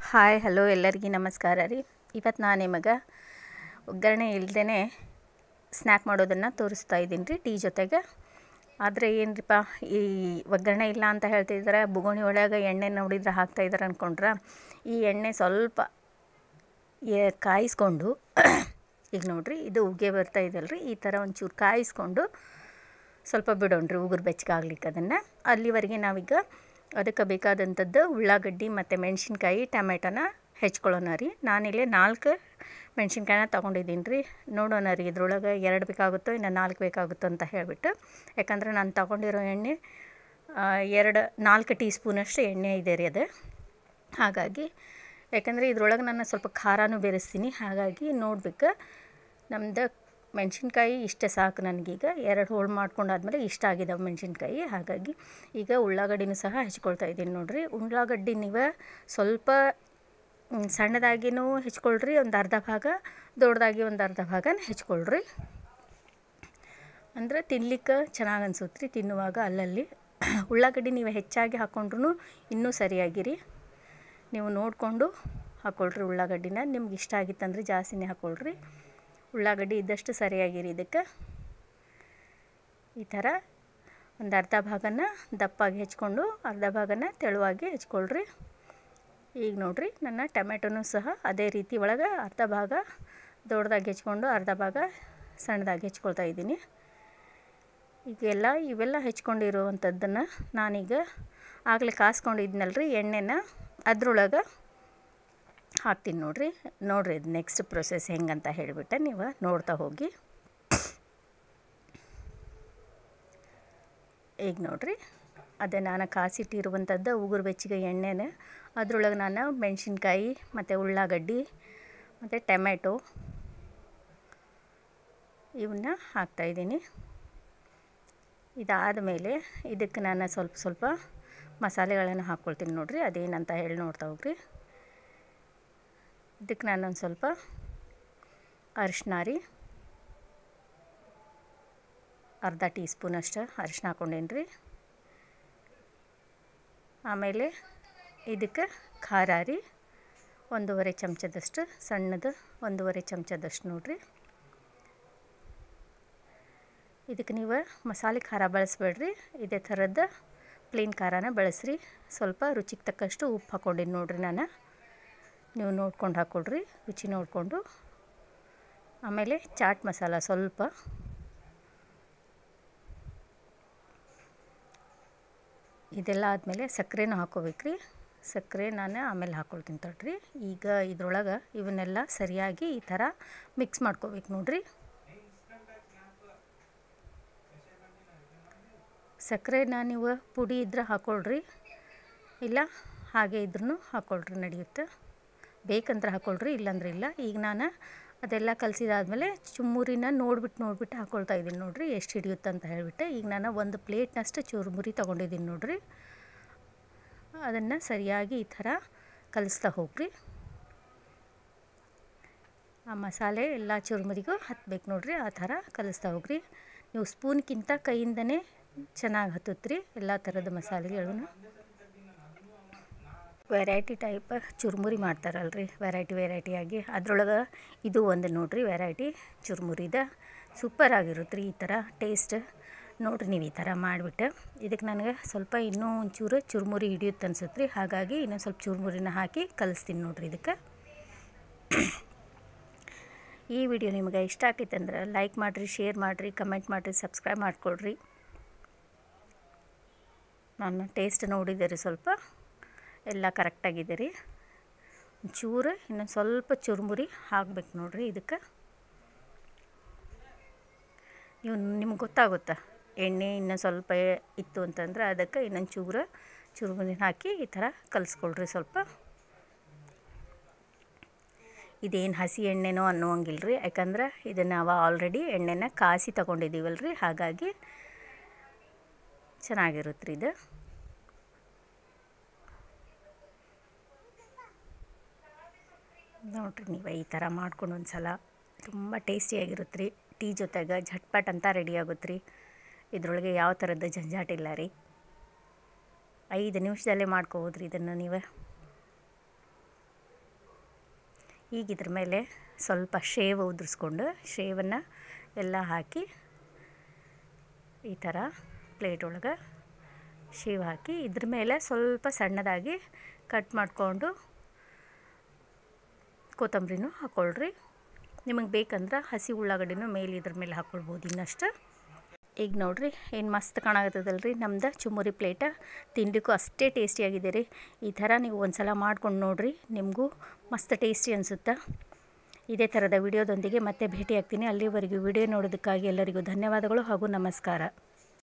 Hi hello ಎಲ್ಲರಿಗೂ ನಮಸ್ಕಾರ ರೀ. ಇವತ್ತು ನಾನು ನಿಮಗೆ ಒಗ್ಗರಣೆ ಇಲ್ಲದೇ ಸ್ನ್ಯಾಕ್ ಮಾಡೋದನ್ನು ತೋರಿಸ್ತಾ ಇದ್ದೀನಿ ರೀ ಟೀ ಜೊತೆಗೆ. ಆದರೆ ಏನ್ರಿಪ್ಪ ಈ ಒಗ್ಗರಣೆ ಇಲ್ಲ ಅಂತ ಹೇಳ್ತಿದ್ದಾರೆ, ಬುಗೋಣಿ ಒಳಗೆ ಎಣ್ಣೆ ನೋಡಿದ್ರೆ ಹಾಕ್ತಾಯಿದ್ದಾರೆ ಅಂದ್ಕೊಂಡ್ರೆ, ಈ ಎಣ್ಣೆ ಸ್ವಲ್ಪ ಕಾಯಿಸ್ಕೊಂಡು ಈಗ ನೋಡಿರಿ ಇದು ಉಗ್ಗೆ ಬರ್ತಾ ಇದೆಯಲ್ರಿ, ಈ ಥರ ಒಂಚೂರು ಕಾಯಿಸ್ಕೊಂಡು ಸ್ವಲ್ಪ ಬಿಡೋಣ್ರಿ ಉಗುರು ಬೆಚ್ಚಗಾಗ್ಲಿಕ್ಕೆ. ಅದನ್ನು ಅಲ್ಲಿವರೆಗೆ ನಾವೀಗ ಅದಕ್ಕೆ ಬೇಕಾದಂಥದ್ದು ಉಳ್ಳಾಗಡ್ಡಿ ಮತ್ತು ಮೆಣಸಿನ್ಕಾಯಿ ಟೊಮೆಟೊನ ಹೆಚ್ಕೊಳ್ಳೋಣ ರೀ. ನಾನಿಲ್ಲಿ 4 ಮೆಣಸಿನ್ಕಾಯಿನ ತೊಗೊಂಡಿದ್ದೀನಿ ರೀ. ನೋಡೋಣ ರೀ ಇದ್ರೊಳಗೆ 2 ಬೇಕಾಗುತ್ತೋ ಇನ್ನು 4 ಬೇಕಾಗುತ್ತೋ ಅಂತ ಹೇಳಿಬಿಟ್ಟು. ಯಾಕಂದರೆ ನಾನು ತೊಗೊಂಡಿರೋ ಎಣ್ಣೆ 4 ಟೀ ಸ್ಪೂನಷ್ಟು ಎಣ್ಣೆ ಇದೆ ರೀ ಅದು. ಹಾಗಾಗಿ ಯಾಕಂದರೆ ಇದ್ರೊಳಗೆ ನಾನು ಸ್ವಲ್ಪ ಖಾರನೂ ಬೆರೆಸ್ತೀನಿ, ಹಾಗಾಗಿ ನೋಡ್ಬೇಕು. ನಮ್ದು ಮೆಣಸಿನ್ಕಾಯಿ ಇಷ್ಟೇ ಸಾಕು ನನಗೀಗ. 2 ಹೋಳು ಮಾಡ್ಕೊಂಡಾದ್ಮೇಲೆ ಇಷ್ಟ ಆಗಿದ್ದಾವೆ ಮೆಣಸಿನ್ಕಾಯಿ. ಹಾಗಾಗಿ ಈಗ ಉಳ್ಳಾಗಡ್ಡಿನೂ ಸಹ ಹೆಚ್ಕೊಳ್ತಾ ಇದ್ದೀನಿ ನೋಡಿರಿ. ಉಳ್ಳಾಗಡ್ಡಿ ನೀವು ಸ್ವಲ್ಪ ಸಣ್ಣದಾಗಿನೂ ಹೆಚ್ಕೊಳ್ರಿ, ಒಂದು ಅರ್ಧ ಭಾಗ, ದೊಡ್ಡದಾಗಿ ಒಂದು ಅರ್ಧ ಭಾಗನ ಹೆಚ್ಕೊಳ್ರಿ. ಅಂದರೆ ತಿನ್ಲಿಕ್ಕೆ ಚೆನ್ನಾಗಿ ಅನ್ಸುತ್ತೆ ರೀ ತಿನ್ನುವಾಗ. ಅಲ್ಲಲ್ಲಿ ಉಳ್ಳಾಗಡ್ಡಿ ನೀವು ಹೆಚ್ಚಾಗಿ ಹಾಕ್ಕೊಂಡ್ರೂ ಇನ್ನೂ ಸರಿಯಾಗಿರಿ. ನೀವು ನೋಡಿಕೊಂಡು ಹಾಕ್ಕೊಳ್ರಿ ಉಳ್ಳಾಗಡ್ಡಿನ. ನಿಮ್ಗೆ ಇಷ್ಟ ಆಗಿತ್ತಂದ್ರೆ ಜಾಸ್ತಿನೇ ಹಾಕ್ಕೊಳ್ರಿ. ಉಳ್ಳಾಗಡ್ಡಿ ಇದ್ದಷ್ಟು ಸರಿಯಾಗಿರಿ. ಇದಕ್ಕೆ ಈ ಥರ ಒಂದು ಅರ್ಧ ಭಾಗನ ದಪ್ಪಾಗಿ ಹೆಚ್ಕೊಂಡು ಅರ್ಧ ಭಾಗನ ತೆಳುವಾಗಿ ಹೆಚ್ಕೊಳ್ರಿ. ಈಗ ನೋಡಿರಿ ನನ್ನ ಟೊಮೆಟೊನೂ ಸಹ ಅದೇ ರೀತಿ ಒಳಗೆ ಅರ್ಧ ಭಾಗ ದೊಡ್ಡದಾಗಿ ಹೆಚ್ಕೊಂಡು ಅರ್ಧ ಭಾಗ ಸಣ್ಣದಾಗಿ ಹೆಚ್ಕೊಳ್ತಾ ಇದ್ದೀನಿ. ಈಗೆಲ್ಲ ಇವೆಲ್ಲ ಹೆಚ್ಕೊಂಡಿರುವಂಥದ್ದನ್ನು ನಾನೀಗ ಆಗಲೇ ಕಾಸ್ಕೊಂಡಿದ್ನಲ್ರಿ ಎಣ್ಣೆನ, ಅದ್ರೊಳಗೆ ಹಾಕ್ತೀನಿ ನೋಡಿರಿ. ಇದು ನೆಕ್ಸ್ಟ್ ಪ್ರೊಸೆಸ್ ಹೆಂಗಂತ ಹೇಳಿಬಿಟ್ಟೆ ನೀವು ನೋಡ್ತಾ ಹೋಗಿ. ಈಗ ನೋಡಿರಿ ಅದೇ ನಾನು ಕಾಸಿಟ್ಟಿರುವಂಥದ್ದು ಉಗುರು ಬೆಚ್ಚಗೆ ಎಣ್ಣೆನ, ಅದ್ರೊಳಗೆ ನಾನು ಮೆಣಸಿನ್ಕಾಯಿ ಮತ್ತು ಉಳ್ಳಾಗಡ್ಡಿ ಮತ್ತು ಟೊಮೆಟೊ ಇವನ್ನ ಹಾಕ್ತಾಯಿದ್ದೀನಿ. ಇದಾದ ಮೇಲೆ ಇದಕ್ಕೆ ನಾನು ಸ್ವಲ್ಪ ಮಸಾಲೆಗಳನ್ನು ಹಾಕ್ಕೊಳ್ತೀನಿ ನೋಡಿರಿ. ಅದೇನಂತ ಹೇಳಿ ನೋಡ್ತಾ ಹೋಗ್ರಿ. ಇದಕ್ಕೆ ನಾನೊಂದು ಸ್ವಲ್ಪ ಅರಿಶಿನ ರೀ, ಅರ್ಧ ಟೀ ಸ್ಪೂನಷ್ಟು ಅರಿಶಿನ ಹಾಕ್ಕೊಂಡೇನಿ ರೀ. ಆಮೇಲೆ ಇದಕ್ಕೆ ಖಾರ ರೀ, 1.5 ಚಮಚದಷ್ಟು, ಸಣ್ಣದು 1.5 ಚಮಚದಷ್ಟು ನೋಡಿರಿ. ಇದಕ್ಕೆ ನೀವು ಮಸಾಲೆ ಖಾರ ಬಳಸಬೇಡ್ರಿ, ಇದೇ ಥರದ್ದು ಪ್ಲೇನ್ ಖಾರನ ಬಳಸ್ರಿ. ಸ್ವಲ್ಪ ರುಚಿಗೆ ತಕ್ಕಷ್ಟು ಉಪ್ಪು ಹಾಕ್ಕೊಂಡಿನಿ ನೋಡಿರಿ ನಾನು. ನೀವು ನೋಡ್ಕೊಂಡು ಹಾಕ್ಕೊಳ್ರಿ, ರುಚಿ ನೋಡಿಕೊಂಡು. ಆಮೇಲೆ ಚಾಟ್ ಮಸಾಲ ಸ್ವಲ್ಪ, ಇದೆಲ್ಲ ಆದಮೇಲೆ ಸಕ್ಕರೆನೂ ಹಾಕ್ಕೋಬೇಕ್ರಿ. ಸಕ್ಕರೆ ನಾನು ಆಮೇಲೆ ಹಾಕ್ಕೊಳ್ತೀನಿ ತಡ್ರಿ. ಈಗ ಇದ್ರೊಳಗೆ ಇವನ್ನೆಲ್ಲ ಸರಿಯಾಗಿ ಈ ಥರ ಮಿಕ್ಸ್ ಮಾಡ್ಕೋಬೇಕು ನೋಡಿರಿ. ಸಕ್ಕರೆನ ನೀವು ಪುಡಿ ಇದ್ರೆ ಹಾಕ್ಕೊಳ್ರಿ, ಇಲ್ಲ ಹಾಗೆ ಇದ್ರೂ ಹಾಕ್ಕೊಳ್ರಿ, ನಡೆಯುತ್ತೆ. ಬೇಕಂದ್ರೆ ಹಾಕ್ಕೊಳ್ರಿ, ಇಲ್ಲಾಂದ್ರೆ ಇಲ್ಲ. ಈಗ ನಾನು ಅದೆಲ್ಲ ಕಲಸಿದಾದ್ಮೇಲೆ ಚುಮ್ಮುರಿನ ನೋಡ್ಬಿಟ್ಟು ಹಾಕ್ಕೊಳ್ತಾ ಇದ್ದೀನಿ ನೋಡಿರಿ, ಎಷ್ಟು ಹಿಡಿಯುತ್ತೆ ಅಂತ ಹೇಳಿಬಿಟ್ಟು. ಈಗ ನಾನು ಒಂದು ಪ್ಲೇಟ್ನಷ್ಟು ಚುರುಮುರಿ ತೊಗೊಂಡಿದ್ದೀನಿ ನೋಡಿರಿ. ಅದನ್ನು ಸರಿಯಾಗಿ ಈ ಥರ ಕಲಿಸ್ತಾ ಹೋಗ್ರಿ. ಆ ಮಸಾಲೆ ಎಲ್ಲ ಚುರುಮುರಿಗೂ ಹತ್ಬೇಕು ನೋಡಿರಿ, ಆ ಥರ ಕಲಿಸ್ತಾ ಹೋಗ್ರಿ. ನೀವು ಸ್ಪೂನ್ಗಿಂತ ಕೈಯಿಂದನೇ ಚೆನ್ನಾಗಿ ಹತ್ತುತ್ರಿ ಎಲ್ಲ ಥರದ ಮಸಾಲೆಗಳನ್ನು. ವೆರೈಟಿ ಟೈಪ್ ಚುರುಮುರಿ ಮಾಡ್ತಾರಲ್ರಿ, ವೆರೈಟಿಯಾಗಿ, ಅದರೊಳಗೆ ಇದು ಒಂದು ನೋಡಿರಿ ವೆರೈಟಿ ಚುರುಮುರಿದ. ಸೂಪರ್ ಆಗಿರುತ್ತೆ ರೀ ಈ ಥರ ಟೇಸ್ಟ್. ನೋಡಿರಿ ನೀವು ಈ ಥರ ಮಾಡಿಬಿಟ್ಟು. ಇದಕ್ಕೆ ನನಗೆ ಸ್ವಲ್ಪ ಇನ್ನೂ ಒಂಚೂರು ಚುರುಮುರಿ ಹಿಡಿಯುತ್ತೆ ಅನ್ಸುತ್ತೆ ರೀ, ಹಾಗಾಗಿ ಇನ್ನೊಂದು ಸ್ವಲ್ಪ ಚುರುಮುರಿನ ಹಾಕಿ ಕಲಿಸ್ತೀನಿ ನೋಡಿರಿ ಇದಕ್ಕೆ. ಈ ವಿಡಿಯೋ ನಿಮಗೆ ಇಷ್ಟ ಆಕೈತಂದ್ರೆ ಲೈಕ್ ಮಾಡಿರಿ, ಶೇರ್ ಮಾಡಿರಿ, ಕಮೆಂಟ್ ಮಾಡಿರಿ, ಸಬ್ಸ್ಕ್ರೈಬ್ ಮಾಡಿಕೊಡ್ರಿ. ನಾನು ಟೇಸ್ಟ್ ನೋಡಿದೆ ರೀ, ಸ್ವಲ್ಪ ಎಲ್ಲ ಕರೆಕ್ಟಾಗಿದೆ ರೀ. ಚೂರು ಇನ್ನೊಂದು ಸ್ವಲ್ಪ ಚುರುಮುರಿ ಹಾಕ್ಬೇಕು ನೋಡಿರಿ ಇದಕ್ಕೆ. ನಿಮ್ಗೆ ಗೊತ್ತಾಗುತ್ತಾ ಎಣ್ಣೆ ಇನ್ನೂ ಸ್ವಲ್ಪ ಇತ್ತು ಅಂತಂದ್ರೆ ಅದಕ್ಕೆ ಇನ್ನೊಂದು ಚುರುಮುರಿನ ಹಾಕಿ ಈ ಥರ ಕಲಿಸ್ಕೊಳ್ರಿ ಸ್ವಲ್ಪ. ಇದೇನು ಹಸಿ ಎಣ್ಣೆನೋ ಅನ್ನುವಂಗಿಲ್ಲ ರೀ, ಯಾಕಂದ್ರೆ ಇದನ್ನು ನಾವು ಆಲ್ರೆಡಿ ಎಣ್ಣೆನ ಕಾಸಿ ತೊಗೊಂಡಿದ್ದೀವಲ್ಲ ರೀ, ಹಾಗಾಗಿ ಚೆನ್ನಾಗಿರುತ್ತೆ ರೀ ಇದು. ನೋಡಿರಿ ನೀವು ಈ ಥರ ಮಾಡ್ಕೊಂಡು ಒಂದು ಸಲ ತುಂಬ ಟೇಸ್ಟಿಯಾಗಿರುತ್ತೆ ರೀ. ಟೀ ಜೊತೆಗೆ ಝಟ್ಪಟ್ ಅಂತ ರೆಡಿ ಆಗುತ್ತೆ ರೀ. ಇದರೊಳಗೆ ಯಾವ ಥರದ ಜಂಜಾಟಿಲ್ಲ ರೀ. 5 ನಿಮಿಷದಲ್ಲೇ ಮಾಡ್ಕೋಬೋದ್ರಿ ಇದನ್ನು ನೀವು. ಈಗ ಇದ್ರ ಮೇಲೆ ಸ್ವಲ್ಪ ಶೇವ್ ಉದುರಿಸ್ಕೊಂಡು ಶೇವನ್ನು ಎಲ್ಲ ಹಾಕಿ ಈ ಥರ ಪ್ಲೇಟ್ ಒಳಗೆ ಶೇವ್ ಹಾಕಿ ಇದ್ರ ಮೇಲೆ ಸ್ವಲ್ಪ ಸಣ್ಣದಾಗಿ ಕಟ್ ಮಾಡಿಕೊಂಡು ಕೊತ್ತಂಬರಿನೂ ಹಾಕ್ಕೊಳ್ರಿ. ನಿಮಗೆ ಬೇಕಂದ್ರೆ ಹಸಿ ಉಳ್ಳಾಗಡ್ಡಿನೂ ಮೇಲೆ ಇದ್ರ ಮೇಲೆ ಹಾಕ್ಕೊಳ್ಬೋದು ಇನ್ನಷ್ಟು. ಈಗ ನೋಡಿರಿ ಏನು ಮಸ್ತ್ ಕಾಣಾಕತ್ತದಲ್ರಿ ನಮ್ದು ಚುಮ್ಮರಿ ಪ್ಲೇಟ. ತಿನ್ನಲಿಕ್ಕೂ ಅಷ್ಟೇ ಟೇಸ್ಟಿಯಾಗಿದೆ ರೀ. ಈ ಥರ ನೀವು ಒಂದು ಸಲ ಮಾಡ್ಕೊಂಡು ನೋಡಿರಿ, ನಿಮಗೂ ಮಸ್ತ್ ಟೇಸ್ಟಿ ಅನಿಸುತ್ತೆ. ಇದೇ ಥರದ ವಿಡಿಯೋದೊಂದಿಗೆ ಮತ್ತೆ ಭೇಟಿ ಆಗ್ತೀನಿ. ಅಲ್ಲಿವರೆಗೂ ವಿಡಿಯೋ ನೋಡೋದಕ್ಕಾಗಿ ಎಲ್ಲರಿಗೂ ಧನ್ಯವಾದಗಳು ಹಾಗೂ ನಮಸ್ಕಾರ.